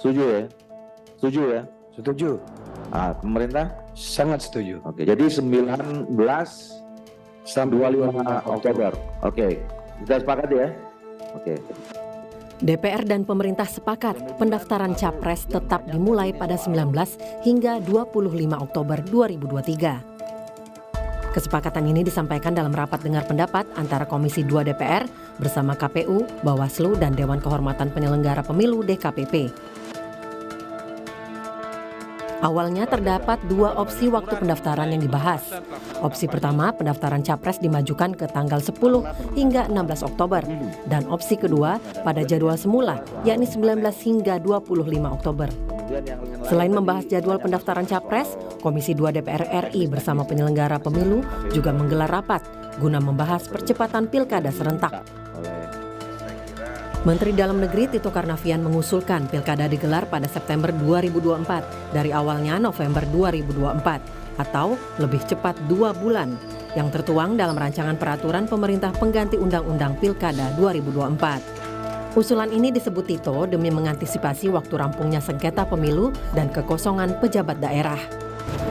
Setuju ya? Setuju ya? Setuju. Pemerintah? Sangat setuju. Oke, jadi 19 sampai 25 Oktober. Oke, kita sepakat ya? Oke. DPR dan pemerintah sepakat pendaftaran Capres tetap dimulai pada 19 hingga 25 Oktober 2023. Kesepakatan ini disampaikan dalam rapat dengar pendapat antara Komisi 2 DPR bersama KPU, Bawaslu, dan Dewan Kehormatan Penyelenggara Pemilu DKPP. Awalnya terdapat dua opsi waktu pendaftaran yang dibahas. Opsi pertama, pendaftaran Capres dimajukan ke tanggal 10 hingga 16 Oktober. Dan opsi kedua, pada jadwal semula, yakni 19 hingga 25 Oktober. Selain membahas jadwal pendaftaran Capres, Komisi 2 DPR RI bersama penyelenggara pemilu juga menggelar rapat guna membahas percepatan pilkada serentak. Menteri Dalam Negeri Tito Karnavian mengusulkan pilkada digelar pada September 2024 dari awalnya November 2024 atau lebih cepat 2 bulan yang tertuang dalam rancangan peraturan pemerintah pengganti Undang-Undang Pilkada 2024. Usulan ini disebut Tito demi mengantisipasi waktu rampungnya sengketa pemilu dan kekosongan pejabat daerah.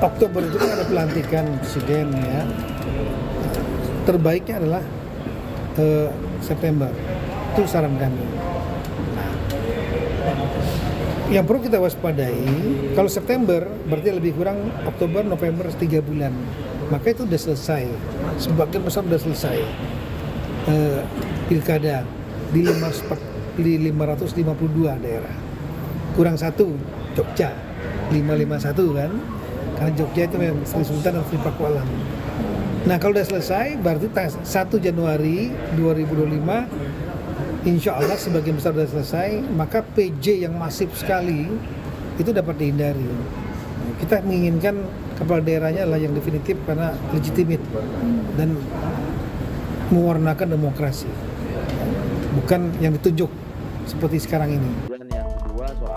Oktober itu kan ada pelantikan presiden ya. Terbaiknya adalah September. Itu saran kami. Nah, yang perlu kita waspadai, kalau September berarti lebih kurang Oktober, November 3 bulan. Maka itu sudah selesai. Sebagian besar sudah selesai. Pilkada di 552 daerah. Kurang satu, Jogja. 551 kan. Karena Jogja itu memang Sri Sultan dan Sri Pakualam. Nah, kalau sudah selesai berarti 1 Januari 2025 insya Allah sebagian besar sudah selesai, maka PJ yang masif sekali itu dapat dihindari. Kita menginginkan kepala daerahnya adalah yang definitif karena legitimate dan mewarnakan demokrasi, bukan yang ditunjuk seperti sekarang ini.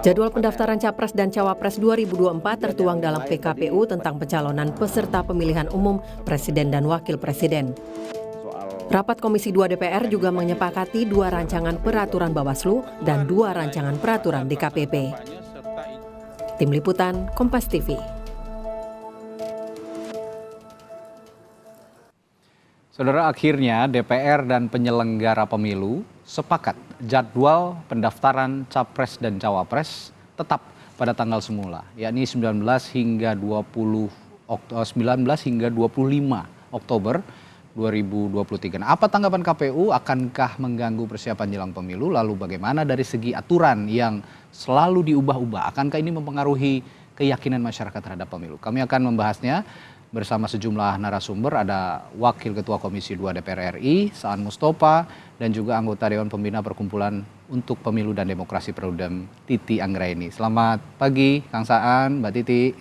Jadwal pendaftaran Capres dan Cawapres 2024 tertuang dalam PKPU tentang pencalonan peserta pemilihan umum Presiden dan Wakil Presiden. Rapat Komisi 2 DPR juga menyepakati 2 rancangan peraturan Bawaslu dan 2 rancangan peraturan DKPP. Tim Liputan, Kompas TV. Saudara, akhirnya DPR dan penyelenggara pemilu sepakat jadwal pendaftaran Capres dan Cawapres tetap pada tanggal semula, yakni 19 hingga 25 Oktober 2023. Nah, apa tanggapan KPU? Akankah mengganggu persiapan jelang pemilu? Lalu bagaimana dari segi aturan yang selalu diubah-ubah? Akankah ini mempengaruhi keyakinan masyarakat terhadap pemilu? Kami akan membahasnya bersama sejumlah narasumber. Ada Wakil Ketua Komisi 2 DPR RI, Saan Mustopa, dan juga anggota Dewan Pembina Perkumpulan untuk Pemilu dan Demokrasi Perludem, Titi Anggraini. Selamat pagi, Kang Saan, Mbak Titi.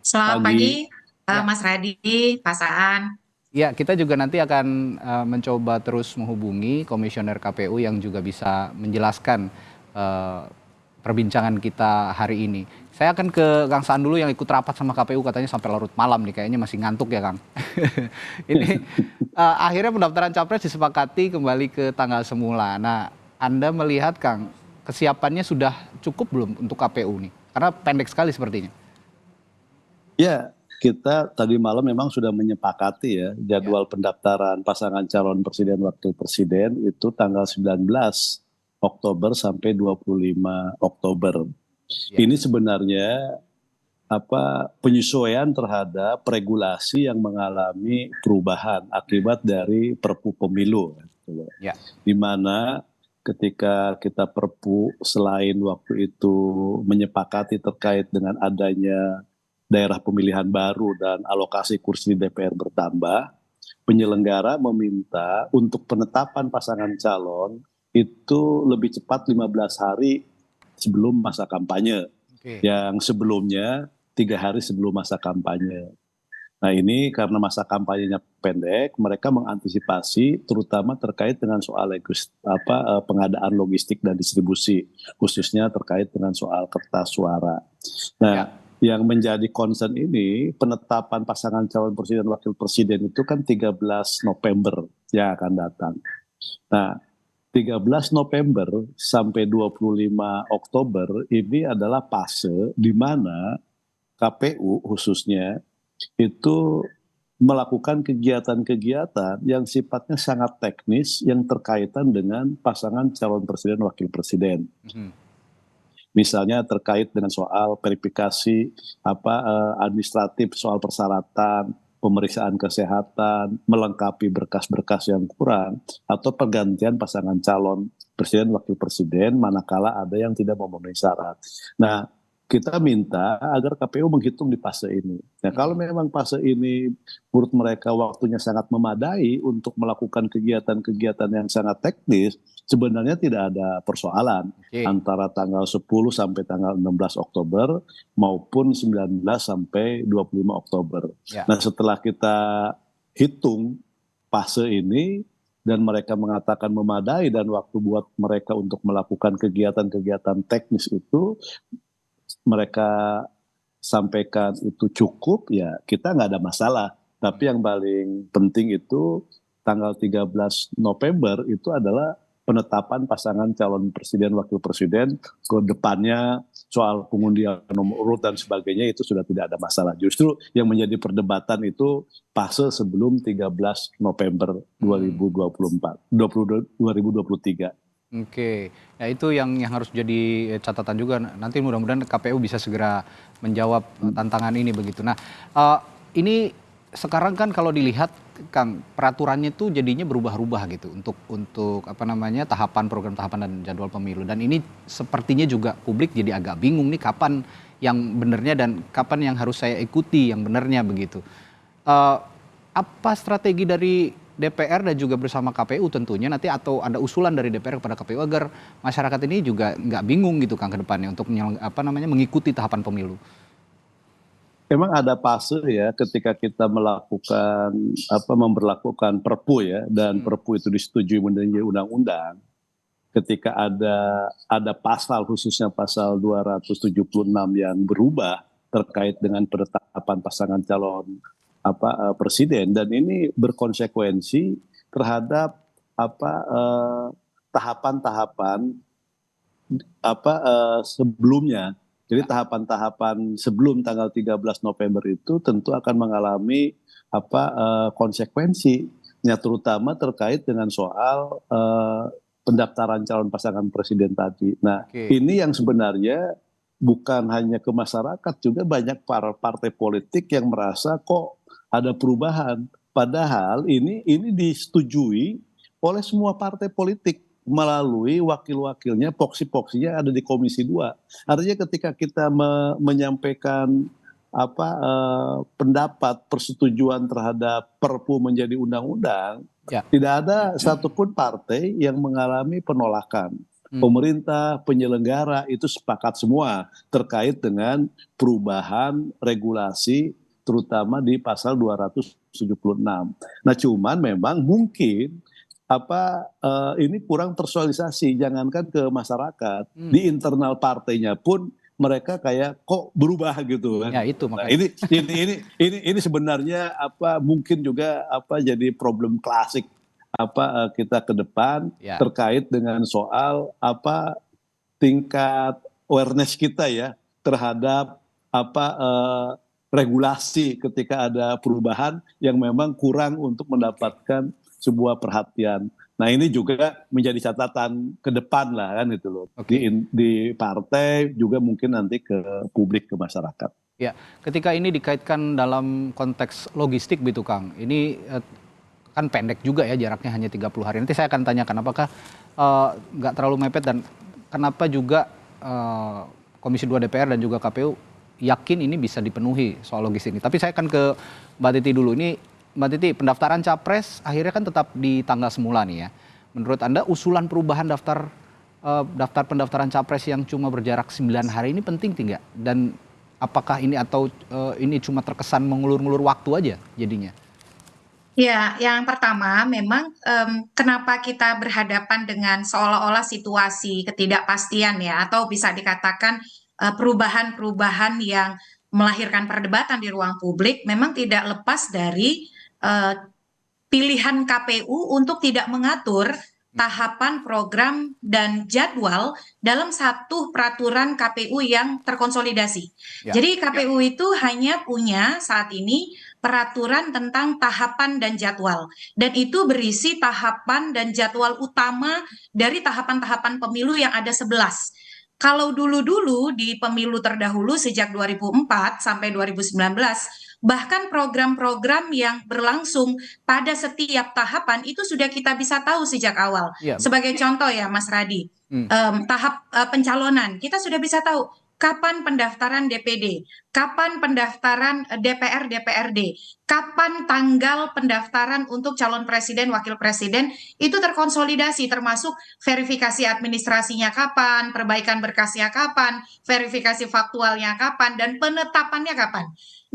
Selamat pagi, Mas Radi, Pak Saan. Ya, kita juga nanti akan mencoba terus menghubungi Komisioner KPU yang juga bisa menjelaskan perbincangan kita hari ini. Saya akan ke Kang Saan dulu yang ikut rapat sama KPU, katanya sampai larut malam nih, kayaknya masih ngantuk ya Kang. Ini akhirnya pendaftaran Capres disepakati kembali ke tanggal semula. Nah, Anda melihat Kang, kesiapannya sudah cukup belum untuk KPU nih? Karena pendek sekali sepertinya. Ya, kita tadi malam memang sudah menyepakati ya jadwal pendaftaran pasangan calon presiden wakil presiden itu tanggal 19 Oktober sampai 25 Oktober. Ini sebenarnya penyesuaian terhadap regulasi yang mengalami perubahan akibat dari Perpu Pemilu. Di mana ketika kita Perpu selain waktu itu menyepakati terkait dengan adanya daerah pemilihan baru dan alokasi kursi DPR bertambah, penyelenggara meminta untuk penetapan pasangan calon itu lebih cepat 15 hari sebelum masa kampanye. Yang sebelumnya 3 hari sebelum masa kampanye. Nah, ini karena masa kampanyenya pendek, mereka mengantisipasi terutama terkait dengan soal pengadaan logistik dan distribusi, khususnya terkait dengan soal kertas suara. Nah, yang menjadi concern ini penetapan pasangan calon presiden wakil presiden itu kan 13 November yang akan datang. Nah, 13 November sampai 25 Oktober ini adalah fase di mana KPU khususnya itu melakukan kegiatan-kegiatan yang sifatnya sangat teknis yang terkaitan dengan pasangan calon presiden wakil presiden. Misalnya terkait dengan soal verifikasi administratif, soal persyaratan, pemeriksaan kesehatan, melengkapi berkas-berkas yang kurang, atau pergantian pasangan calon presiden wakil presiden manakala ada yang tidak memenuhi syarat. Nah, kita minta agar KPU menghitung di fase ini. Nah, kalau memang fase ini menurut mereka waktunya sangat memadai untuk melakukan kegiatan-kegiatan yang sangat teknis, sebenarnya tidak ada persoalan antara tanggal 10 sampai tanggal 16 Oktober maupun 19 sampai 25 Oktober. Nah, setelah kita hitung fase ini dan mereka mengatakan memadai dan waktu buat mereka untuk melakukan kegiatan-kegiatan teknis itu mereka sampaikan itu cukup, ya kita nggak ada masalah. Tapi yang paling penting itu tanggal 13 November itu adalah penetapan pasangan calon presiden wakil presiden, ke depannya soal pengundian nomor urut dan sebagainya itu sudah tidak ada masalah. Justru yang menjadi perdebatan itu fase sebelum 13 November 2023. Oke, ya itu yang harus jadi catatan juga. Nanti mudah-mudahan KPU bisa segera menjawab tantangan ini begitu. Nah, ini sekarang kan kalau dilihat, Kang, peraturannya itu jadinya berubah-ubah gitu untuk tahapan, program tahapan dan jadwal pemilu. Dan ini sepertinya juga publik jadi agak bingung nih kapan yang benernya dan kapan yang harus saya ikuti yang benernya begitu. Apa strategi dari DPR dan juga bersama KPU tentunya nanti, atau ada usulan dari DPR kepada KPU agar masyarakat ini juga nggak bingung gitu, Kang, ke depannya untuk mengikuti tahapan pemilu? Memang ada fase ya ketika kita memberlakukan Perpu ya, dan Perpu itu disetujui menjadi undang-undang. Ketika ada pasal, khususnya pasal 276 yang berubah terkait dengan penetapan pasangan calon presiden, dan ini berkonsekuensi terhadap tahapan-tahapan sebelumnya. Jadi tahapan-tahapan sebelum tanggal 13 November itu tentu akan mengalami konsekuensinya, terutama terkait dengan soal pendaftaran calon pasangan presiden tadi. Nah, ini yang sebenarnya bukan hanya ke masyarakat, juga banyak para partai politik yang merasa kok ada perubahan. Padahal ini disetujui oleh semua partai politik melalui wakil-wakilnya, poksi-poksinya ada di Komisi 2. Artinya ketika kita menyampaikan pendapat persetujuan terhadap Perpu menjadi undang-undang, tidak ada satupun partai yang mengalami penolakan. Pemerintah, penyelenggara itu sepakat semua terkait dengan perubahan regulasi, terutama di pasal 276. Nah, cuman memang mungkin ini kurang tersosialisasi, jangankan ke masyarakat, di internal partainya pun mereka kayak kok berubah gitu kan. Ya itu Nah, makanya. ini sebenarnya mungkin juga jadi problem klasik kita ke depan terkait dengan soal tingkat awareness kita ya terhadap regulasi ketika ada perubahan yang memang kurang untuk mendapatkan sebuah perhatian. Nah, ini juga menjadi catatan ke depan lah kan gitu loh. Di partai juga mungkin nanti ke publik, ke masyarakat. Ya, ketika ini dikaitkan dalam konteks logistik gitu, Kang. Ini kan pendek juga ya, jaraknya hanya 30 hari. Nanti saya akan tanyakan apakah nggak terlalu mepet dan kenapa juga Komisi 2 DPR dan juga KPU yakin ini bisa dipenuhi soal logistik ini. Tapi saya akan ke Mbak Titi dulu. Ini Mbak Titi, pendaftaran capres akhirnya kan tetap di tanggal semula nih ya. Menurut Anda usulan perubahan daftar pendaftaran capres yang cuma berjarak 9 hari ini penting tidak? Dan apakah ini ini cuma terkesan mengulur-ngulur waktu aja jadinya? Ya, yang pertama memang kenapa kita berhadapan dengan seolah-olah situasi ketidakpastian ya, atau bisa dikatakan perubahan-perubahan yang melahirkan perdebatan di ruang publik, memang tidak lepas dari pilihan KPU untuk tidak mengatur tahapan, program, dan jadwal dalam satu peraturan KPU yang terkonsolidasi. Jadi KPU itu hanya punya saat ini peraturan tentang tahapan dan jadwal. Dan itu berisi tahapan dan jadwal utama dari tahapan-tahapan pemilu yang ada 11. Kalau dulu-dulu di pemilu terdahulu sejak 2004 sampai 2019, bahkan program-program yang berlangsung pada setiap tahapan itu sudah kita bisa tahu sejak awal. Sebagai contoh ya Mas Radi, tahap pencalonan kita sudah bisa tahu kapan pendaftaran DPD, kapan pendaftaran DPR, DPRD, kapan tanggal pendaftaran untuk calon presiden, wakil presiden, itu terkonsolidasi termasuk verifikasi administrasinya kapan, perbaikan berkasnya kapan, verifikasi faktualnya kapan, dan penetapannya kapan.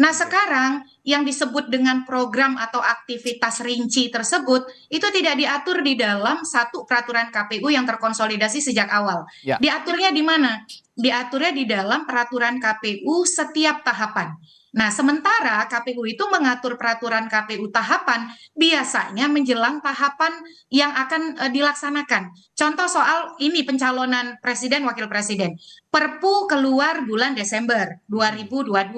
Nah, sekarang yang disebut dengan program atau aktivitas rinci tersebut itu tidak diatur di dalam satu peraturan KPU yang terkonsolidasi sejak awal. Diaturnya di mana? Diaturnya di dalam peraturan KPU setiap tahapan. Nah, sementara KPU itu mengatur peraturan KPU tahapan biasanya menjelang tahapan yang akan dilaksanakan. Contoh soal ini pencalonan presiden, wakil presiden. Perpu keluar bulan Desember 2022.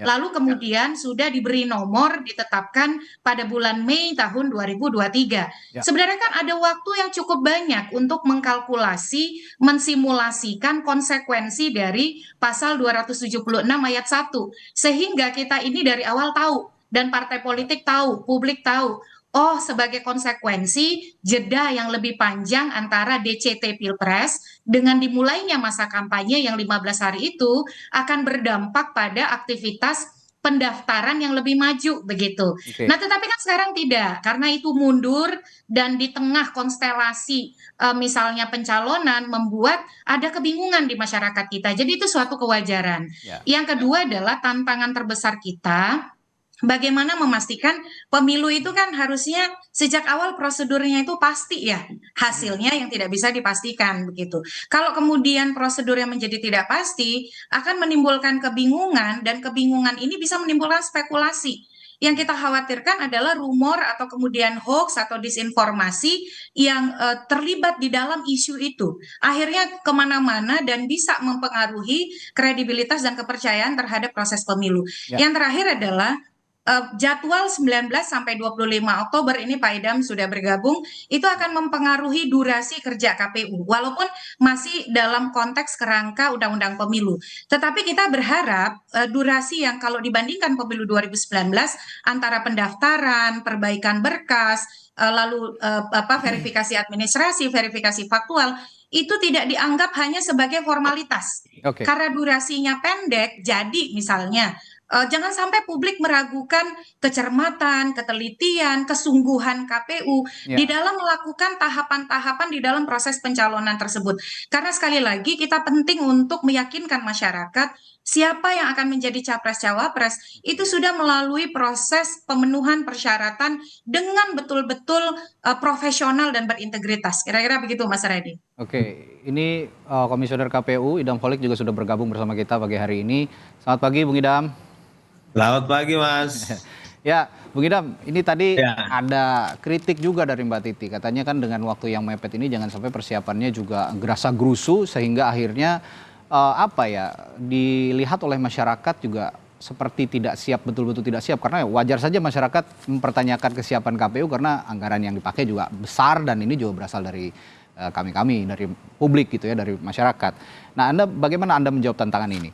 Lalu kemudian sudah diberi nomor ditetapkan pada bulan Mei tahun 2023. Sebenarnya kan ada waktu yang cukup banyak untuk mengkalkulasi, mensimulasikan konsekuensi dari pasal 276 ayat 1. Sehingga kita ini dari awal tahu dan partai politik tahu, publik tahu. Oh, sebagai konsekuensi jeda yang lebih panjang antara DCT Pilpres dengan dimulainya masa kampanye yang 15 hari itu akan berdampak pada aktivitas pendaftaran yang lebih maju begitu. Nah, tetapi kan sekarang tidak, karena itu mundur dan di tengah konstelasi misalnya pencalonan membuat ada kebingungan di masyarakat kita. Jadi itu suatu kewajaran. Yang kedua adalah tantangan terbesar kita. Bagaimana memastikan pemilu itu kan harusnya sejak awal prosedurnya itu pasti ya, hasilnya yang tidak bisa dipastikan begitu. Kalau kemudian prosedurnya menjadi tidak pasti, akan menimbulkan kebingungan dan kebingungan ini bisa menimbulkan spekulasi. Yang kita khawatirkan adalah rumor atau kemudian hoax atau disinformasi yang terlibat di dalam isu itu. Akhirnya kemana-mana dan bisa mempengaruhi kredibilitas dan kepercayaan terhadap proses pemilu. Yang terakhir adalah jadwal 19 sampai 25 Oktober ini Pak Idam sudah bergabung, itu akan mempengaruhi durasi kerja KPU, walaupun masih dalam konteks kerangka Undang-Undang Pemilu. Tetapi kita berharap durasi yang kalau dibandingkan Pemilu 2019 antara pendaftaran, perbaikan berkas, lalu verifikasi administrasi, verifikasi faktual, itu tidak dianggap hanya sebagai formalitas. Karena durasinya pendek, jadi misalnya jangan sampai publik meragukan kecermatan, ketelitian, kesungguhan KPU di dalam melakukan tahapan-tahapan di dalam proses pencalonan tersebut. Karena sekali lagi kita penting untuk meyakinkan masyarakat siapa yang akan menjadi capres-cawapres itu sudah melalui proses pemenuhan persyaratan dengan betul-betul profesional dan berintegritas. Kira-kira begitu Mas Radi. Ini Komisioner KPU Idam Holik juga sudah bergabung bersama kita pagi hari ini. Selamat pagi Bung Idam. Selamat pagi Mas. Ya, Bung Idam, ini tadi ada kritik juga dari Mbak Titi. Katanya kan dengan waktu yang mepet ini jangan sampai persiapannya juga gerasa gerusu sehingga akhirnya dilihat oleh masyarakat juga seperti tidak siap, betul-betul tidak siap. Karena wajar saja masyarakat mempertanyakan kesiapan KPU karena anggaran yang dipakai juga besar dan ini juga berasal dari kami dari publik gitu ya, dari masyarakat. Nah, bagaimana Anda menjawab tantangan ini?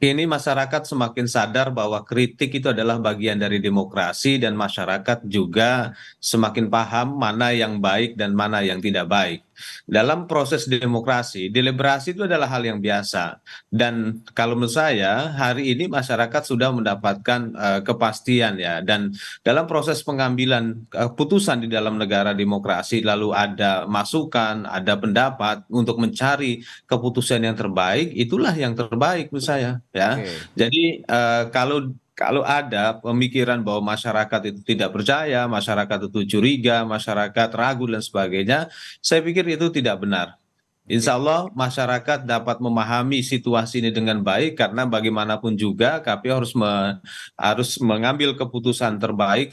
Ini masyarakat semakin sadar bahwa kritik itu adalah bagian dari demokrasi dan masyarakat juga semakin paham mana yang baik dan mana yang tidak baik. Dalam proses demokrasi, deliberasi itu adalah hal yang biasa. Dan kalau menurut saya, hari ini masyarakat sudah mendapatkan kepastian ya. Dan dalam proses pengambilan keputusan di dalam negara demokrasi, lalu ada masukan, ada pendapat untuk mencari keputusan yang terbaik, itulah yang terbaik menurut saya. Ya, jadi kalau ada pemikiran bahwa masyarakat itu tidak percaya, masyarakat itu curiga, masyarakat ragu dan sebagainya, saya pikir itu tidak benar. Insya Allah masyarakat dapat memahami situasi ini dengan baik karena bagaimanapun juga KPU harus mengambil keputusan terbaik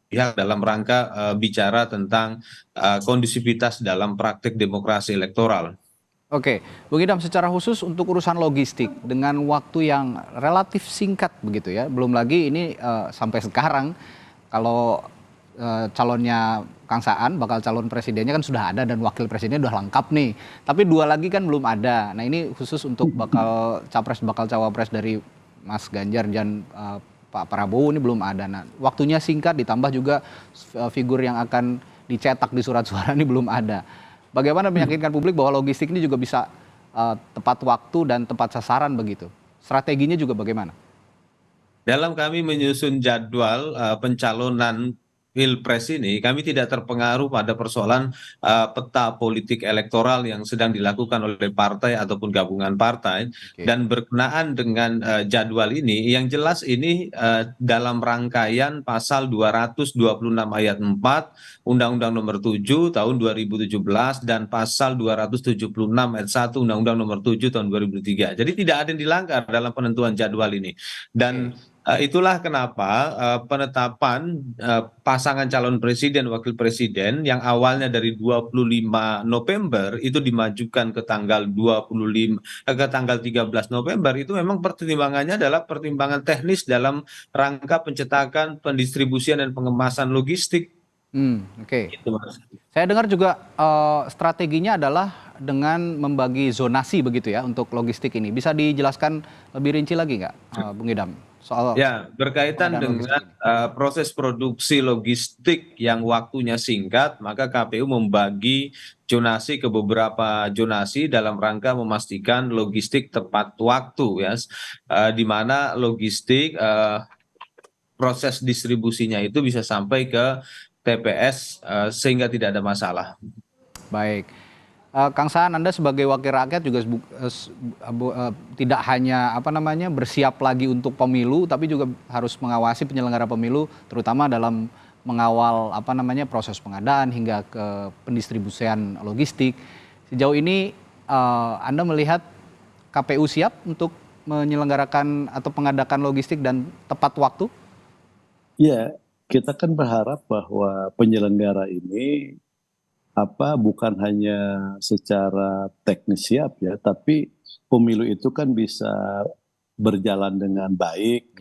pihak dalam rangka bicara tentang kondusivitas dalam praktik demokrasi elektoral. Oke, Bung Idam, secara khusus untuk urusan logistik dengan waktu yang relatif singkat begitu ya, belum lagi ini sampai sekarang kalau calonnya Kang Saan, bakal calon presidennya kan sudah ada dan wakil presidennya sudah lengkap nih, tapi 2 lagi kan belum ada. Nah ini khusus untuk bakal capres, bakal cawapres dari Mas Ganjar dan Pak Prabowo ini belum ada. Nah waktunya singkat ditambah juga figur yang akan dicetak di surat suara ini belum ada. Bagaimana meyakinkan publik bahwa logistik ini juga bisa tepat waktu dan tepat sasaran begitu? Strateginya juga bagaimana? Dalam kami menyusun jadwal pencalonan Pilpres ini, kami tidak terpengaruh pada persoalan peta politik elektoral yang sedang dilakukan oleh partai ataupun gabungan partai. Dan berkenaan dengan jadwal ini, yang jelas ini dalam rangkaian pasal 226 ayat 4 Undang-Undang Nomor 7 Tahun 2017 dan pasal 276 ayat 1 Undang-Undang Nomor 7 Tahun 2003. Jadi tidak ada yang dilanggar dalam penentuan jadwal ini. Dan itulah kenapa penetapan pasangan calon presiden wakil presiden yang awalnya dari 25 November itu dimajukan ke tanggal 13 November itu memang pertimbangannya adalah pertimbangan teknis dalam rangka pencetakan, pendistribusian dan pengemasan logistik. Oke. Saya dengar juga strateginya adalah dengan membagi zonasi begitu ya untuk logistik ini. Bisa dijelaskan lebih rinci lagi nggak, Bung Idam? Soal berkaitan dengan proses produksi logistik yang waktunya singkat, maka KPU membagi zonasi ke beberapa zonasi dalam rangka memastikan logistik tepat waktu ya, di mana logistik proses distribusinya itu bisa sampai ke TPS sehingga tidak ada masalah. Baik. Kang Saan, Anda sebagai wakil rakyat juga tidak hanya bersiap lagi untuk pemilu, tapi juga harus mengawasi penyelenggara pemilu, terutama dalam mengawal proses pengadaan hingga ke pendistribusian logistik. Sejauh ini Anda melihat KPU siap untuk menyelenggarakan atau mengadakan logistik dan tepat waktu? Ya, kita kan berharap bahwa penyelenggara ini bukan hanya secara teknis siap ya, tapi pemilu itu kan bisa berjalan dengan baik,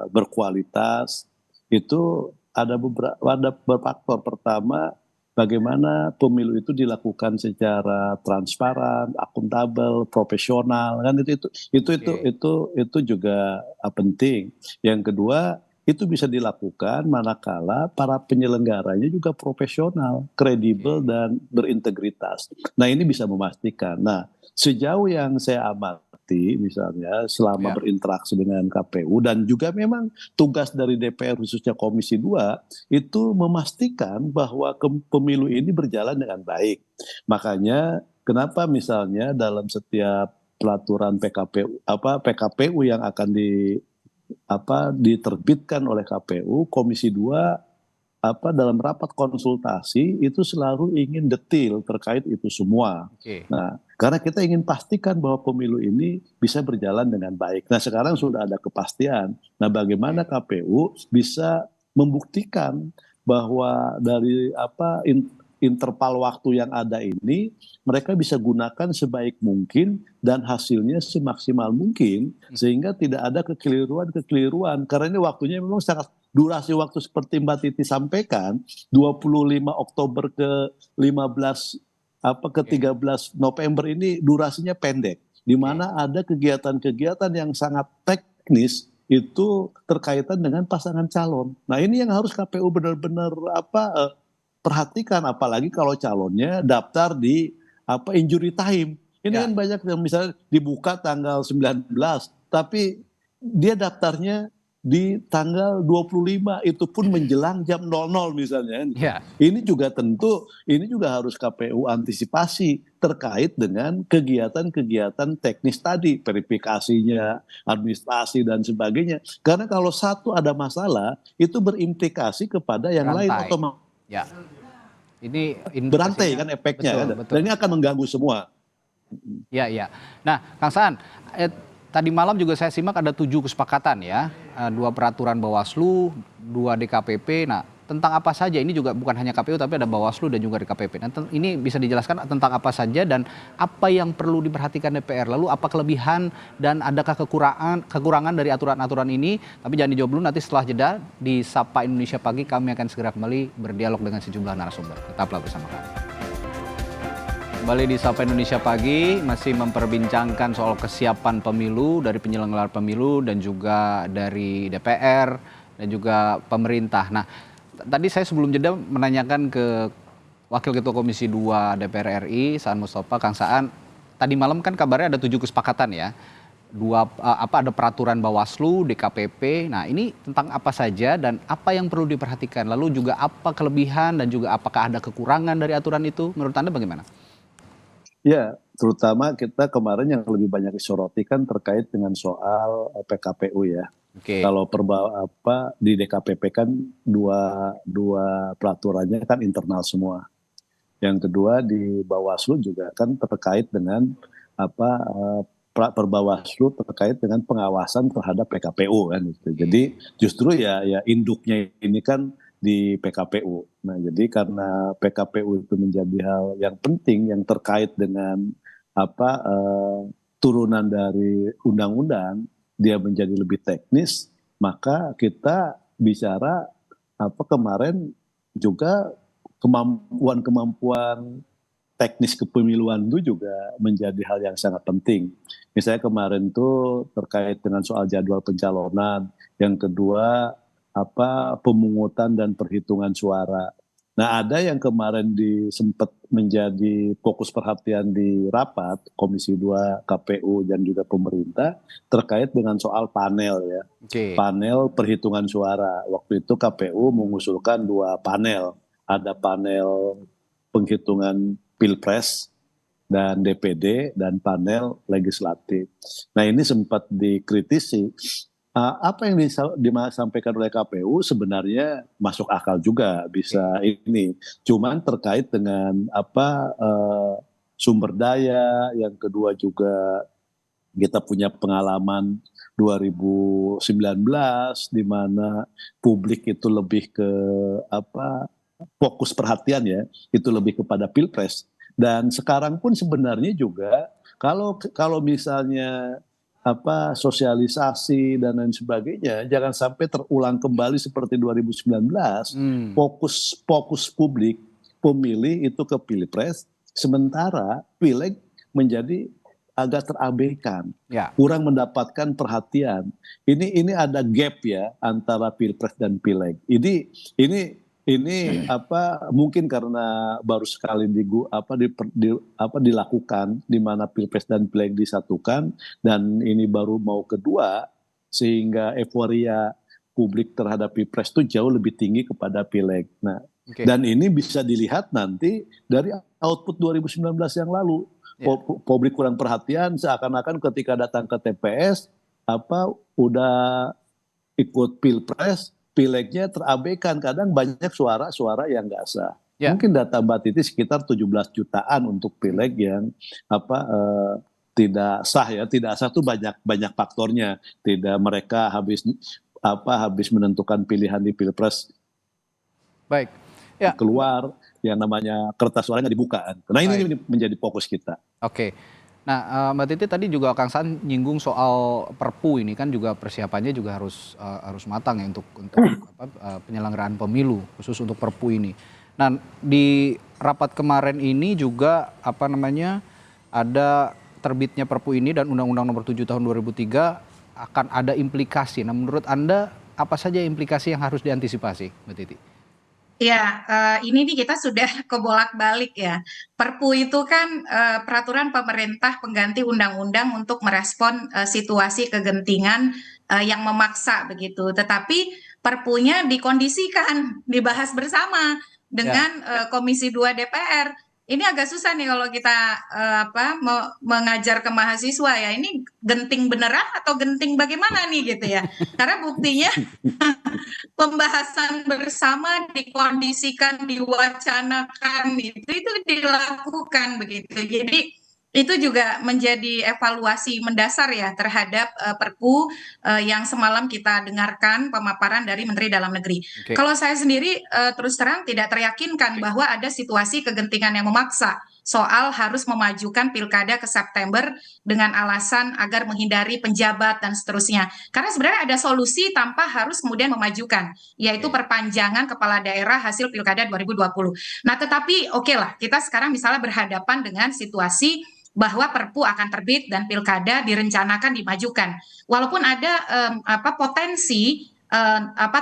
berkualitas. Itu ada beberapa faktor. Pertama, bagaimana pemilu itu dilakukan secara transparan, akuntabel, profesional, kan itu juga penting. Yang kedua, itu bisa dilakukan manakala para penyelenggaranya juga profesional, kredibel, dan berintegritas. Nah ini bisa memastikan. Nah sejauh yang saya amati misalnya selama berinteraksi dengan KPU dan juga memang tugas dari DPR khususnya Komisi 2 itu memastikan bahwa pemilu ini berjalan dengan baik. Makanya kenapa misalnya dalam setiap peraturan PKPU yang akan diterbitkan oleh KPU, Komisi 2 dalam rapat konsultasi itu selalu ingin detail terkait itu semua. Nah, karena kita ingin pastikan bahwa pemilu ini bisa berjalan dengan baik. Nah, sekarang sudah ada kepastian. Nah, bagaimana KPU bisa membuktikan bahwa dari interval waktu yang ada ini mereka bisa gunakan sebaik mungkin dan hasilnya semaksimal mungkin sehingga tidak ada kekeliruan karena ini waktunya memang sangat durasi waktu seperti Mbak Titi sampaikan 25 Oktober ke 13 November ini durasinya pendek di mana ada kegiatan-kegiatan yang sangat teknis itu terkaitan dengan pasangan calon. Nah, ini yang harus KPU benar-benar perhatikan, apalagi kalau calonnya daftar di injury time. Ini kan banyak yang misalnya dibuka tanggal 19, tapi dia daftarnya di tanggal 25, itu pun menjelang jam 00 misalnya. Ini juga harus KPU antisipasi terkait dengan kegiatan-kegiatan teknis tadi, verifikasinya, administrasi dan sebagainya. Karena kalau satu ada masalah, itu berimplikasi kepada yang lain otomatis. Ini berantai kan efeknya, betul. Dan ini akan mengganggu semua. Nah, Kang Saan, tadi malam juga saya simak ada 7 kesepakatan ya, 2 peraturan Bawaslu, 2 DKPP. Nah, tentang apa saja? Ini juga bukan hanya KPU tapi ada Bawaslu dan juga DKPP. Nah, ini bisa dijelaskan tentang apa saja dan apa yang perlu diperhatikan DPR? Lalu apa kelebihan dan adakah kekurangan dari aturan-aturan ini? Tapi jangan dijawab dulu, nanti setelah jeda di Sapa Indonesia Pagi kami akan segera kembali berdialog dengan sejumlah narasumber. Tetaplah bersama kami. Kembali di Sapa Indonesia Pagi, masih memperbincangkan soal kesiapan pemilu dari penyelenggara pemilu dan juga dari DPR dan juga pemerintah. Nah, tadi saya sebelum jeda menanyakan ke Wakil Ketua Komisi 2 DPR RI, Saan Mustafa, Kang Saan, tadi malam kan kabarnya ada 7 kesepakatan ya. Ada peraturan Bawaslu, DKPP. Nah, ini tentang apa saja dan apa yang perlu diperhatikan? Lalu juga apa kelebihan dan juga apakah ada kekurangan dari aturan itu? Menurut Anda bagaimana? Ya, terutama kita kemarin yang lebih banyak disoroti kan terkait dengan soal PKPU ya. Oke. Kalau di DKPP kan dua peraturannya kan internal semua. Yang kedua di Bawaslu juga kan terkait dengan Perbawaslu terkait dengan pengawasan terhadap PKPU kan gitu. Jadi justru ya induknya ini kan di PKPU. Nah, jadi karena PKPU itu menjadi hal yang penting yang terkait dengan turunan dari undang-undang, dia menjadi lebih teknis, maka kita bicara kemarin juga kemampuan teknis kepemiluan itu juga menjadi hal yang sangat penting. Misalnya kemarin tuh terkait dengan soal jadwal pencalonan, yang kedua pemungutan dan perhitungan suara. Nah, ada yang kemarin sempat menjadi fokus perhatian di rapat Komisi 2 KPU dan juga pemerintah terkait dengan soal panel ya. Oke. Panel perhitungan suara. Waktu itu KPU mengusulkan 2 panel. Ada panel penghitungan Pilpres dan DPD dan panel legislatif. Nah, ini sempat dikritisi. Apa yang disampaikan oleh KPU sebenarnya masuk akal juga bisa ini. Cuman terkait dengan sumber daya, yang kedua juga kita punya pengalaman 2019 di mana publik itu lebih ke fokus perhatian ya, itu lebih kepada Pilpres. Dan sekarang pun sebenarnya juga kalau misalnya sosialisasi dan lain sebagainya jangan sampai terulang kembali seperti 2019. Fokus publik pemilih itu ke Pilpres, sementara Pileg menjadi agak terabaikan, kurang mendapatkan perhatian. Ini ada gap ya antara Pilpres dan Pileg. Ini mungkin karena baru sekali dilakukan di mana Pilpres dan Pileg disatukan dan ini baru mau kedua sehingga euforia publik terhadap Pilpres itu jauh lebih tinggi kepada Pileg. Nah, dan ini bisa dilihat nanti dari output 2019 yang lalu. Publik kurang perhatian, seakan-akan ketika datang ke TPS udah ikut Pilpres, Pilegnya terabaikan, kadang banyak suara-suara yang nggak sah. Mungkin data Mbak Titi sekitar 17 jutaan untuk Pileg yang tidak sah ya. Tidak sah itu banyak faktornya. Tidak, mereka habis menentukan pilihan di Pilpres. Baik. Keluar yang namanya kertas suaranya dibuka. Nah, ini menjadi fokus kita. Oke. Nah, Mbak Titi tadi juga Kang Saan nyinggung soal Perpu ini kan juga persiapannya juga harus matang ya untuk penyelenggaraan pemilu khusus untuk Perpu ini. Nah, di rapat kemarin ini juga ada terbitnya Perpu ini dan Undang-Undang Nomor 7 Tahun 2003 akan ada implikasi. Nah, menurut Anda apa saja implikasi yang harus diantisipasi, Mbak Titi? Ya, ini nih kita sudah kebolak-balik ya. Perpu itu kan peraturan pemerintah pengganti undang-undang untuk merespon situasi kegentingan yang memaksa begitu. Tetapi perpunya dikondisikan, dibahas bersama dengan Komisi 2 DPR. Ini agak susah nih kalau kita mengajar ke mahasiswa ya. Ini genting beneran atau genting bagaimana nih gitu ya. Karena buktinya pembahasan bersama dikondisikan, diwacanakan itu dilakukan begitu. Jadi Itu juga menjadi evaluasi mendasar ya terhadap Perpu yang semalam kita dengarkan pemaparan dari Menteri Dalam Negeri. Oke. Kalau saya sendiri terus terang tidak teryakinkan bahwa ada situasi kegentingan yang memaksa soal harus memajukan pilkada ke September dengan alasan agar menghindari penjabat dan seterusnya. Karena sebenarnya ada solusi tanpa harus kemudian memajukan, yaitu perpanjangan kepala daerah hasil pilkada 2020. Nah, tetapi oke lah, kita sekarang misalnya berhadapan dengan situasi bahwa Perpu akan terbit dan pilkada direncanakan dimajukan. Walaupun ada potensi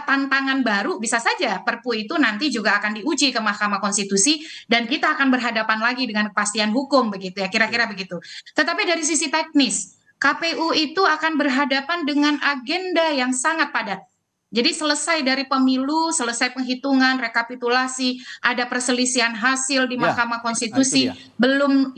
tantangan baru, bisa saja Perpu itu nanti juga akan diuji ke Mahkamah Konstitusi dan kita akan berhadapan lagi dengan kepastian hukum begitu ya, kira-kira begitu. Tetapi dari sisi teknis, KPU itu akan berhadapan dengan agenda yang sangat padat. Jadi selesai dari pemilu, selesai penghitungan, rekapitulasi, ada perselisihan hasil di Mahkamah Konstitusi, belum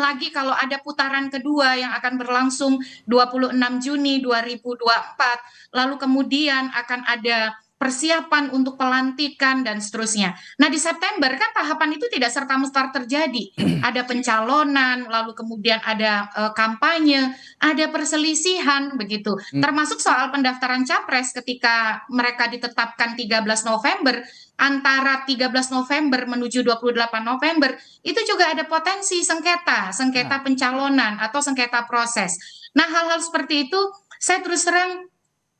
lagi kalau ada putaran kedua yang akan berlangsung 26 Juni 2024, lalu kemudian akan ada persiapan untuk pelantikan dan seterusnya. Nah, di September kan tahapan itu tidak serta-merta terjadi. Ada pencalonan, lalu kemudian ada kampanye, ada perselisihan begitu. Termasuk soal pendaftaran capres ketika mereka ditetapkan 13 November, antara 13 November menuju 28 November, itu juga ada potensi sengketa pencalonan atau sengketa proses. Nah, hal-hal seperti itu saya terus terang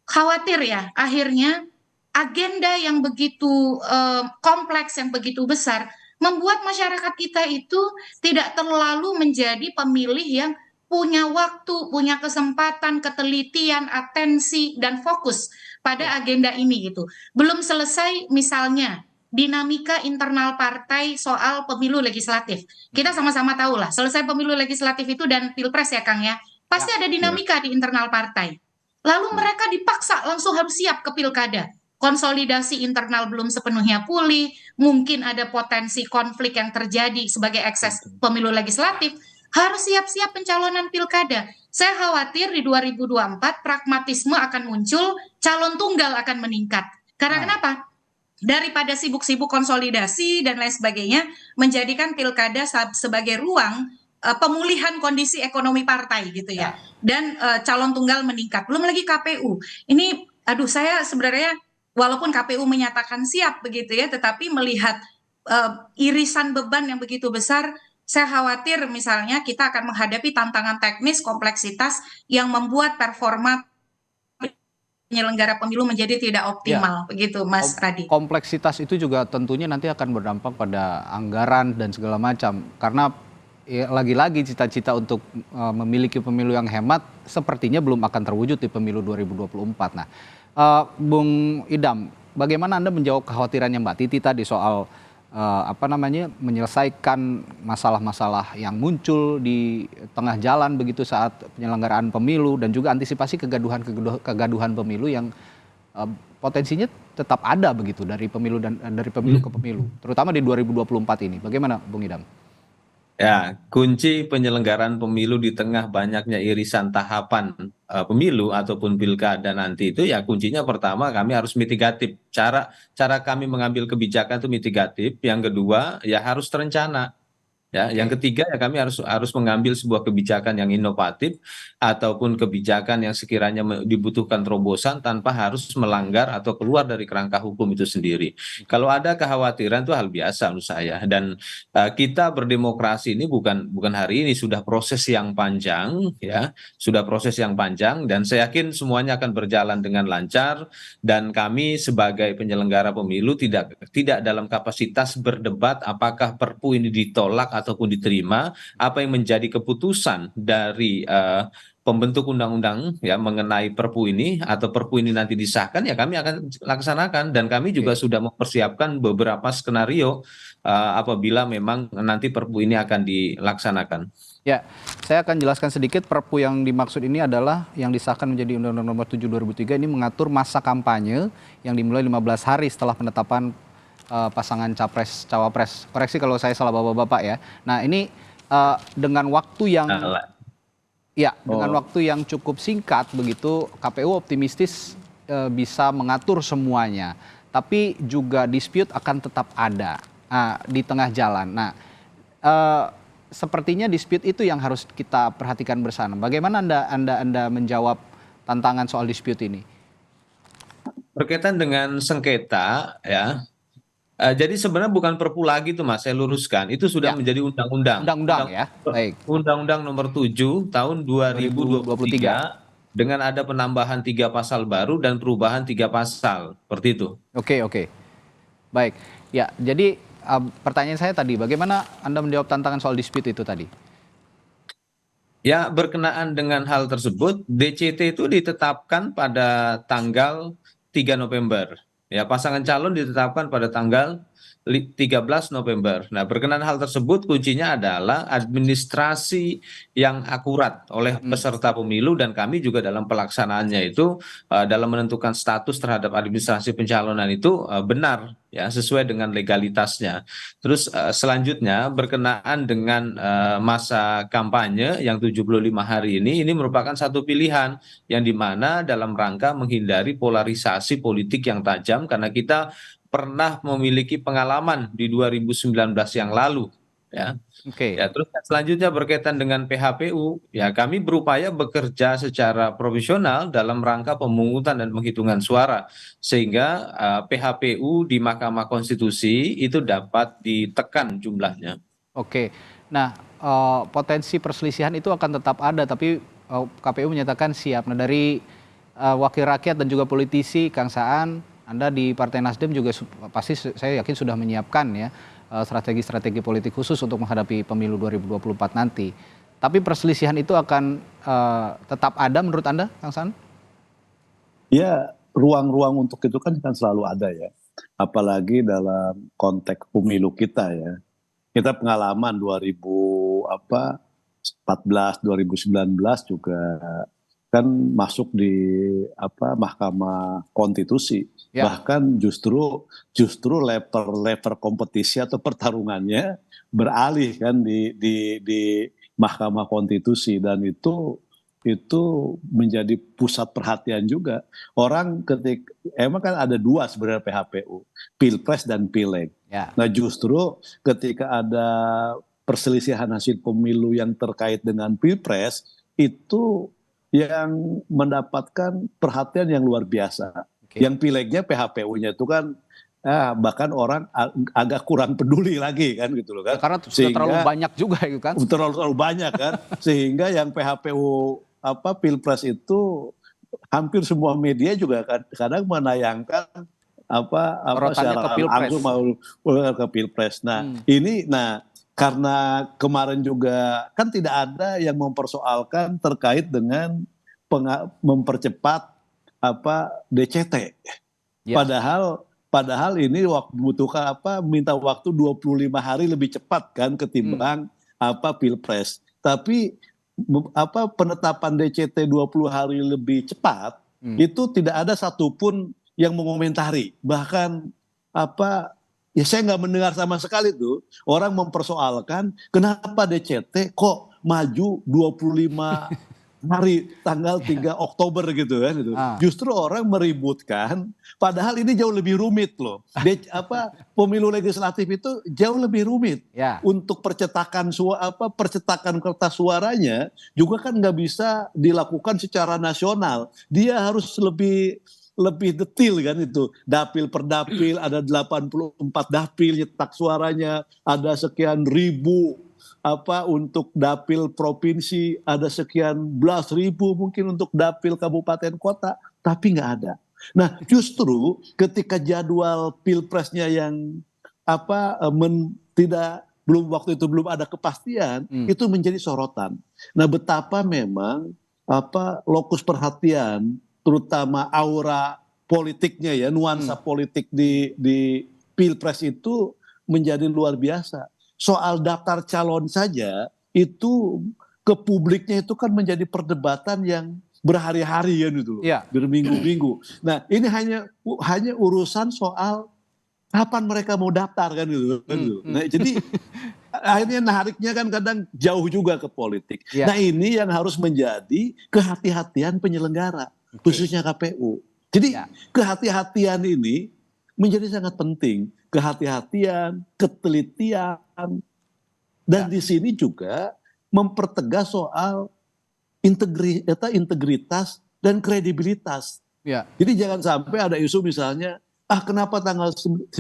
khawatir ya, akhirnya agenda yang begitu kompleks, yang begitu besar, membuat masyarakat kita itu tidak terlalu menjadi pemilih yang punya waktu, punya kesempatan, ketelitian, atensi, dan fokus pada agenda ini gitu. Belum selesai misalnya dinamika internal partai soal pemilu legislatif. Kita sama-sama tahu lah, selesai pemilu legislatif itu dan pilpres ya Kang ya, pasti ada dinamika di internal partai. Lalu mereka dipaksa langsung harus siap ke pilkada. Konsolidasi internal belum sepenuhnya pulih, mungkin ada potensi konflik yang terjadi sebagai ekses pemilu legislatif, harus siap-siap pencalonan pilkada. Saya khawatir di 2024 pragmatisme akan muncul, calon tunggal akan meningkat. Karena kenapa? Daripada sibuk-sibuk konsolidasi dan lain sebagainya, menjadikan pilkada sebagai ruang pemulihan kondisi ekonomi partai gitu ya. Dan calon tunggal meningkat. Belum lagi KPU. Ini, saya sebenarnya walaupun KPU menyatakan siap begitu ya, tetapi melihat irisan beban yang begitu besar, saya khawatir misalnya kita akan menghadapi tantangan teknis, kompleksitas yang membuat performa penyelenggara pemilu menjadi tidak optimal, begitu Mas Radi. Kompleksitas itu juga tentunya nanti akan berdampak pada anggaran dan segala macam, karena lagi-lagi cita-cita untuk memiliki pemilu yang hemat sepertinya belum akan terwujud di pemilu 2024. Nah, Bung Idam, bagaimana Anda menjawab kekhawatirannya Mbak Titi tadi soal menyelesaikan masalah-masalah yang muncul di tengah jalan begitu saat penyelenggaraan pemilu dan juga antisipasi kegaduhan pemilu yang potensinya tetap ada begitu dari pemilu ke pemilu, terutama di 2024 ini. Bagaimana Bung Idam? Ya, kunci penyelenggaraan pemilu di tengah banyaknya irisan tahapan pemilu ataupun pilkada nanti itu ya kuncinya pertama kami harus mitigatif. Cara kami mengambil kebijakan itu mitigatif. Yang kedua ya harus terencana. Ya, yang ketiga ya kami harus mengambil sebuah kebijakan yang inovatif ataupun kebijakan yang sekiranya dibutuhkan terobosan tanpa harus melanggar atau keluar dari kerangka hukum itu sendiri. Kalau ada kekhawatiran itu hal biasa menurut saya, dan kita berdemokrasi ini bukan hari ini, sudah proses yang panjang ya, dan saya yakin semuanya akan berjalan dengan lancar, dan kami sebagai penyelenggara pemilu tidak dalam kapasitas berdebat apakah Perpu ini ditolak ataupun diterima. Apa yang menjadi keputusan dari pembentuk undang-undang ya mengenai Perpu ini atau Perpu ini nanti disahkan ya kami akan laksanakan, dan kami juga sudah mempersiapkan beberapa skenario apabila memang nanti Perpu ini akan dilaksanakan. Ya, saya akan jelaskan sedikit. Perpu yang dimaksud ini adalah yang disahkan menjadi Undang-Undang Nomor 7 2003 ini mengatur masa kampanye yang dimulai 15 hari setelah penetapan pasangan capres-cawapres. Koreksi kalau saya salah Bapak-bapak ya. Nah, ini dengan waktu yang waktu yang cukup singkat begitu, KPU optimistis bisa mengatur semuanya. Tapi juga dispute akan tetap ada di tengah jalan. Nah, sepertinya dispute itu yang harus kita perhatikan bersama. Bagaimana Anda menjawab tantangan soal dispute ini? Berkaitan dengan sengketa, ya. Jadi sebenarnya bukan perpu lagi tuh Mas, saya luruskan. Itu sudah Ya, menjadi undang-undang. undang-undang ya. Baik. Undang-Undang Nomor 7 Tahun 2023 2023. dengan ada penambahan 3 pasal baru dan perubahan 3 pasal. Seperti itu. Oke. Baik. Ya, jadi pertanyaan saya tadi, bagaimana Anda menjawab tantangan soal dispute itu tadi? Ya, berkenaan dengan hal tersebut, DCT itu ditetapkan pada tanggal 3 November. Ya, pasangan calon ditetapkan pada tanggal 13 November. Nah, berkenaan hal tersebut kuncinya adalah administrasi yang akurat oleh peserta pemilu, dan kami juga dalam pelaksanaannya itu dalam menentukan status terhadap administrasi pencalonan itu benar, ya, sesuai dengan legalitasnya. Terus selanjutnya berkenaan dengan masa kampanye yang 75 hari ini merupakan satu pilihan yang dimana dalam rangka menghindari polarisasi politik yang tajam, karena kita pernah memiliki pengalaman di 2019 yang lalu, ya. Oke. Ya, terus selanjutnya berkaitan dengan PHPU, ya kami berupaya bekerja secara profesional dalam rangka pemungutan dan penghitungan suara, sehingga PHPU di Mahkamah Konstitusi itu dapat ditekan jumlahnya. Oke. Nah, potensi perselisihan itu akan tetap ada, tapi KPU menyatakan siap. Nah, dari wakil rakyat dan juga politisi, Kang Saan, Anda di Partai Nasdem juga pasti saya yakin sudah menyiapkan ya strategi-strategi politik khusus untuk menghadapi pemilu 2024 nanti. Tapi perselisihan itu akan tetap ada menurut Anda, Kang Saan? Ya, ruang-ruang untuk itu kan selalu ada ya. Apalagi dalam konteks pemilu kita ya. Kita pengalaman 2014, 2019 juga kan masuk di Mahkamah Konstitusi. Ya. Bahkan justru level kompetisi atau pertarungannya beralih kan di Mahkamah Konstitusi, dan itu menjadi pusat perhatian juga. Orang emang kan ada dua sebenarnya PHPU, Pilpres dan Pileg. Ya. Nah, justru ketika ada perselisihan hasil pemilu yang terkait dengan Pilpres, itu yang mendapatkan perhatian yang luar biasa. Oke. Yang Pilegnya PHPU-nya itu kan bahkan orang agak kurang peduli lagi kan gitu loh kan. Ya, karena sudah terlalu banyak juga itu kan. Terlalu banyak kan. Sehingga yang PHPU Pilpres itu hampir semua media juga kadang menayangkan secara langsung mau ke Pilpres. Nah, karena kemarin juga kan tidak ada yang mempersoalkan terkait dengan mempercepat DCT. Ya. Padahal ini butuhkan minta waktu 25 hari lebih cepat kan ketimbang Pilpres. Tapi penetapan DCT 20 hari lebih cepat itu tidak ada satupun yang mengomentari. Bahkan ya saya nggak mendengar sama sekali tuh orang mempersoalkan kenapa DCT kok maju 25 hari tanggal 3 Oktober gitu kan gitu. Justru orang meributkan padahal ini jauh lebih rumit loh. Pemilu legislatif itu jauh lebih rumit. Ya. Untuk percetakan kertas suaranya juga kan nggak bisa dilakukan secara nasional. Dia harus lebih detail kan itu, dapil per dapil, ada 84 dapil nyetak suaranya, ada sekian ribu untuk dapil provinsi, ada sekian belas ribu mungkin untuk dapil kabupaten kota, tapi nggak ada. Nah, justru ketika jadwal pilpresnya yang waktu itu belum ada kepastian, itu menjadi sorotan. Nah, betapa memang lokus perhatian terutama aura politiknya ya, nuansa politik di Pilpres itu menjadi luar biasa. Soal daftar calon saja itu ke publiknya itu kan menjadi perdebatan yang berhari-hari kan gitu loh. Ya. Berminggu-minggu. Nah, ini hanya urusan soal kapan mereka mau daftar kan gitu. Nah, jadi akhirnya nariknya kan kadang jauh juga ke politik. Ya. Nah, ini yang harus menjadi kehati-hatian penyelenggara. Khususnya KPU. Jadi kehati-hatian ini menjadi sangat penting. Kehati-hatian, ketelitian Dan di sini juga mempertegas soal integritas dan kredibilitas. Ya. Jadi jangan sampai ada isu misalnya, kenapa tanggal 19?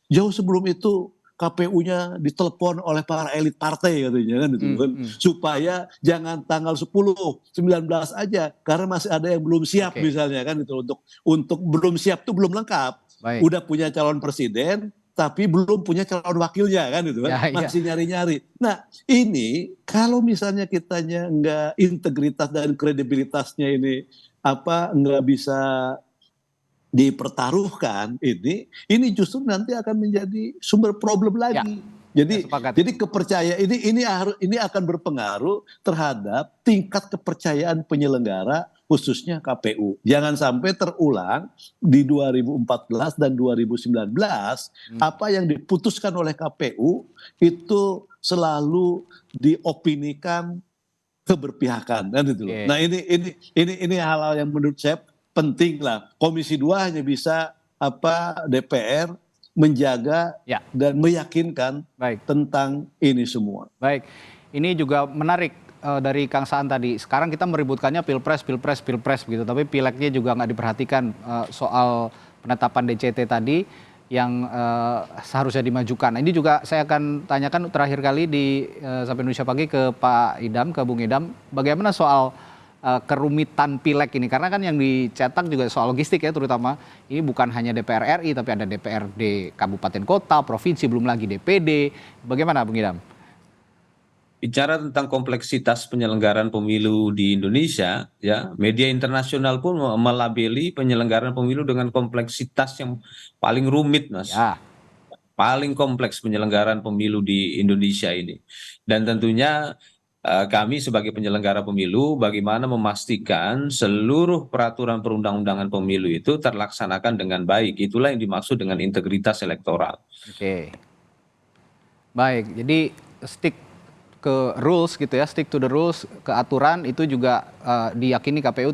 Jauh sebelum itu KPU-nya ditelepon oleh para elit partai katanya kan itu kan, supaya jangan tanggal 10, 19 aja karena masih ada yang belum siap misalnya kan itu, untuk belum siap tuh belum lengkap. Baik. Udah punya calon presiden tapi belum punya calon wakilnya kan itu kan, masih nyari-nyari. Nah, ini kalau misalnya kitanya enggak, integritas dan kredibilitasnya ini enggak bisa dipertaruhkan, ini justru nanti akan menjadi sumber problem lagi. Jadi kepercayaan ini akan berpengaruh terhadap tingkat kepercayaan penyelenggara khususnya KPU. Jangan sampai terulang di 2014 dan 2019 apa yang diputuskan oleh KPU itu selalu diopinikan keberpihakan kan itu loh. Nah, ini hal-hal yang menurut saya penting lah. Komisi 2 hanya bisa DPR menjaga dan meyakinkan tentang ini semua. Baik, ini juga menarik dari Kang Saan tadi. Sekarang kita meributkannya pilpres begitu, tapi pileknya juga nggak diperhatikan soal penetapan DCT tadi yang seharusnya dimajukan. Ini juga saya akan tanyakan terakhir kali di Sapa Indonesia Pagi ke Pak Idam, ke Bung Idam, bagaimana soal kerumitan pileg ini, karena kan yang dicetak juga soal logistik ya, terutama ini bukan hanya DPR RI tapi ada DPRD kabupaten kota, provinsi, belum lagi DPD. Bagaimana Bung Idam? Bicara tentang kompleksitas penyelenggaraan pemilu di Indonesia, ya, media internasional pun melabeli penyelenggaraan pemilu dengan kompleksitas yang paling rumit, Mas. Ya. Paling kompleks penyelenggaraan pemilu di Indonesia ini. Dan tentunya kami sebagai penyelenggara pemilu bagaimana memastikan seluruh peraturan perundang-undangan pemilu itu terlaksanakan dengan baik. Itulah yang dimaksud dengan integritas elektoral. Oke. Baik, jadi stick ke rules gitu ya, stick to the rules, ke aturan itu juga diyakini KPU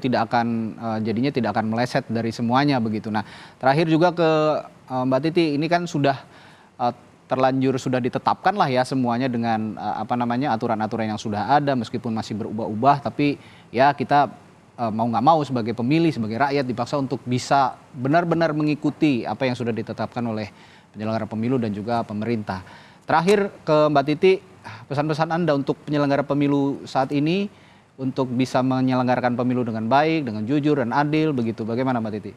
jadinya tidak akan meleset dari semuanya begitu. Nah, terakhir juga ke Mbak Titi, ini kan sudah terlanjur sudah ditetapkan lah ya semuanya dengan aturan-aturan yang sudah ada, meskipun masih berubah-ubah, tapi ya kita mau nggak mau sebagai pemilih, sebagai rakyat dipaksa untuk bisa benar-benar mengikuti apa yang sudah ditetapkan oleh penyelenggara pemilu dan juga pemerintah. Terakhir ke Mbak Titi, pesan-pesan Anda untuk penyelenggara pemilu saat ini untuk bisa menyelenggarakan pemilu dengan baik, dengan jujur dan adil begitu. Bagaimana Mbak Titi?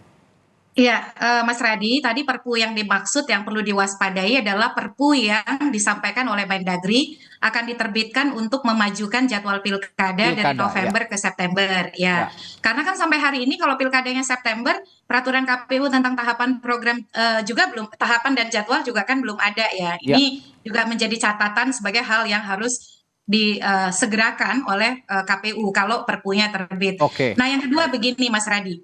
Ya, Mas Radi, tadi Perpu yang dimaksud yang perlu diwaspadai adalah Perpu yang disampaikan oleh Mendagri akan diterbitkan untuk memajukan jadwal pilkada dari November ke September. Ya, karena kan sampai hari ini kalau pilkadanya September, peraturan KPU tentang tahapan program juga belum, tahapan dan jadwal juga kan belum ada ya. Ini juga menjadi catatan sebagai hal yang harus disegerakan oleh KPU kalau perpunya terbit. Nah, yang kedua begini Mas Radi,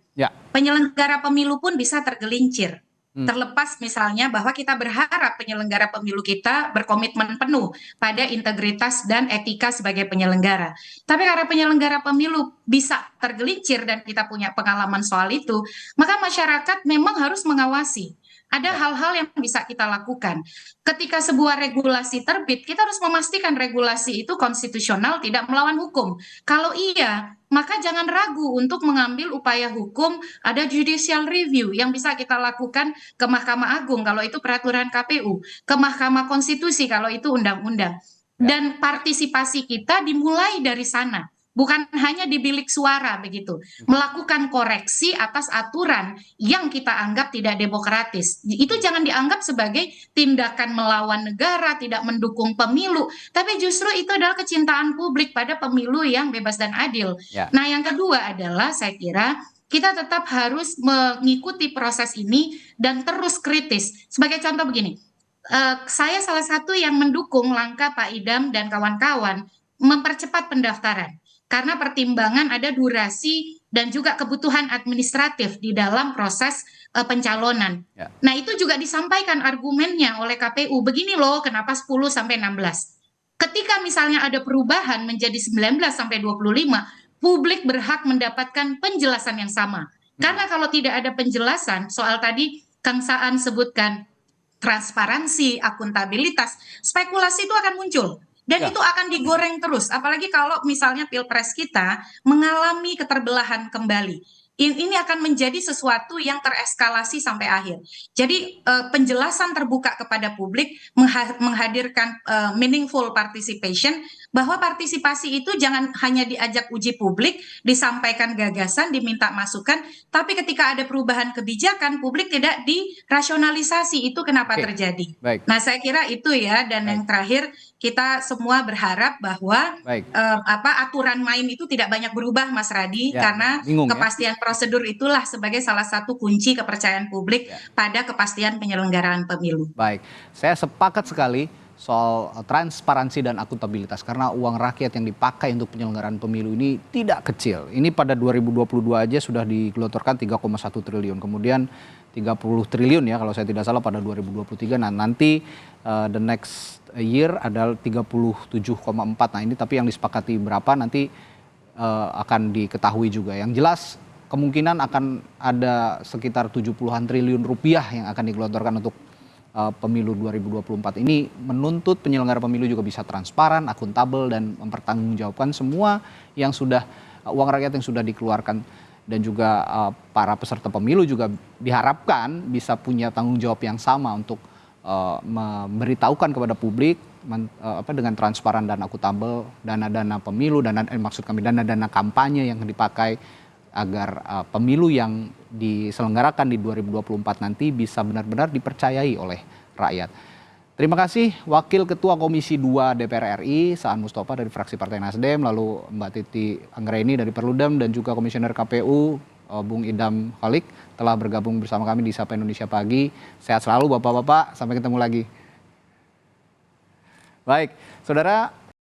penyelenggara pemilu pun bisa tergelincir. Terlepas misalnya bahwa kita berharap penyelenggara pemilu kita berkomitmen penuh pada integritas dan etika sebagai penyelenggara. Tapi karena penyelenggara pemilu bisa tergelincir dan kita punya pengalaman soal itu, maka masyarakat memang harus mengawasi. Ada hal-hal yang bisa kita lakukan. Ketika sebuah regulasi terbit, kita harus memastikan regulasi itu konstitusional, tidak melawan hukum. Kalau iya, maka jangan ragu untuk mengambil upaya hukum, ada judicial review yang bisa kita lakukan ke Mahkamah Agung kalau itu peraturan KPU, ke Mahkamah Konstitusi kalau itu undang-undang. Dan partisipasi kita dimulai dari sana. Bukan hanya di bilik suara begitu, melakukan koreksi atas aturan yang kita anggap tidak demokratis. Itu jangan dianggap sebagai tindakan melawan negara, tidak mendukung pemilu, tapi justru itu adalah kecintaan publik pada pemilu yang bebas dan adil. Nah, yang kedua adalah saya kira kita tetap harus mengikuti proses ini dan terus kritis. Sebagai contoh begini, saya salah satu yang mendukung langkah Pak Idam dan kawan-kawan mempercepat pendaftaran. Karena pertimbangan ada durasi dan juga kebutuhan administratif di dalam proses pencalonan. Nah, itu juga disampaikan argumennya oleh KPU. Begini loh, kenapa 10 sampai 16. Ketika misalnya ada perubahan menjadi 19 sampai 25, publik berhak mendapatkan penjelasan yang sama. Karena kalau tidak ada penjelasan, soal tadi Kang Saan sebutkan transparansi, akuntabilitas, spekulasi itu akan muncul. Dan itu akan digoreng terus, apalagi kalau misalnya Pilpres kita mengalami keterbelahan kembali. Ini akan menjadi sesuatu yang tereskalasi sampai akhir. Jadi penjelasan terbuka kepada publik, menghadirkan meaningful participation, bahwa partisipasi itu jangan hanya diajak uji publik, disampaikan gagasan, diminta masukan, tapi ketika ada perubahan kebijakan, publik tidak dirasionalisasi. Itu kenapa terjadi. Baik. Nah, saya kira itu ya. Dan yang terakhir, kita semua berharap bahwa aturan main itu tidak banyak berubah, Mas Radi, karena kepastian prosedur itulah sebagai salah satu kunci kepercayaan publik pada kepastian penyelenggaraan pemilu. Baik, saya sepakat sekali soal transparansi dan akuntabilitas karena uang rakyat yang dipakai untuk penyelenggaraan pemilu ini tidak kecil. Ini pada 2022 aja sudah digelontorkan 3,1 triliun, kemudian 30 triliun ya kalau saya tidak salah pada 2023. Nah, nanti the next year adalah 37,4. Nah, ini tapi yang disepakati berapa nanti akan diketahui juga. Yang jelas kemungkinan akan ada sekitar 70-an triliun rupiah yang akan digelontorkan untuk pemilu 2024 ini, menuntut penyelenggara pemilu juga bisa transparan, akuntabel, dan mempertanggungjawabkan semua yang sudah uang rakyat yang sudah dikeluarkan, dan juga para peserta pemilu juga diharapkan bisa punya tanggung jawab yang sama untuk memberitahukan kepada publik dengan transparan dan akuntabel dana-dana pemilu, maksud kami dana-dana kampanye yang dipakai agar pemilu yang diselenggarakan di 2024 nanti bisa benar-benar dipercayai oleh rakyat. Terima kasih Wakil Ketua Komisi 2 DPR RI, Saan Mustafa dari fraksi Partai Nasdem, lalu Mbak Titi Anggraini dari Perludem, dan juga Komisioner KPU Bung Idham Holik telah bergabung bersama kami di Sapa Indonesia Pagi. Sehat selalu Bapak-Bapak, sampai ketemu lagi. Baik, Saudara.